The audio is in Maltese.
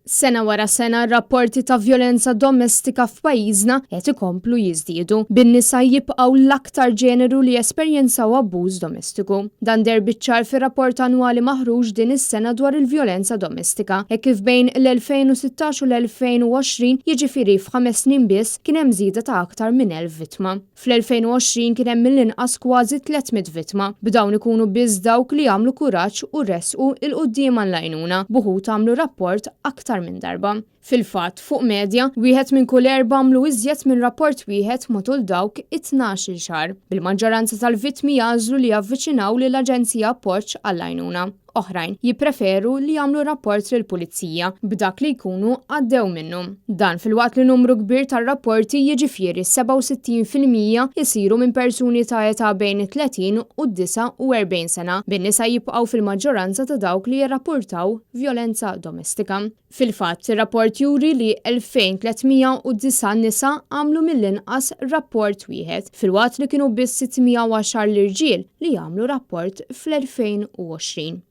Sena wara sena rapporti ta' vjolenza domestika f'pajjiżna qed ikomplu jiżdiedu bin-nisa jibqgħu l-aktar ġeneru li jesperjenzaw abbuż domestiku. Dan der biċ-ċar fir-rapport annwali maħruġ din is-sena dwar il-vjolenza domestika, hekk kif bejn l-2016 u l-2020 jiġifieri f'5 snin biss kien hemm żieda ta' aktar minn 1000 vittma. Fl-2020 kien hemm mill-inqas kważi 300 vittma, b'dawn ikunu biss dawk li għamlu kuraġġ u ressqu il-qudiem għall-għajnuna, buħud għamlu rapport aktar minn darba. Fil-fatt, fuq medja, wieħed minn kull 4 għamlu iżjed minn rapport wieħed matul dawk 12 xahar. Bil-maġġoranza tal-vittmi jażlu li javviċinaw lill-Aġenzija Appoġġ għall-għajnuna. Oħrajn jippreferu li jagħmlu rapport lill-pulizija b'dak li jkunu għaddew minnu. Dan fil-waqt li numru kbir tar-rapporti jiġifieri 67% jisiru minn persuni ta' età bejn 30 u 49 sena, bin-nisa jibqgħu fil-maġġoranza ta' dawk li jirrappurtaw vjolenza domestika. Fil-fatt, ir-rapport juri li 2309 nisa għamlu mill-inqas rapport wieħed, fil-waqt li kienu biss 610 l-irġiel li jagħmlu rapport fl-2020.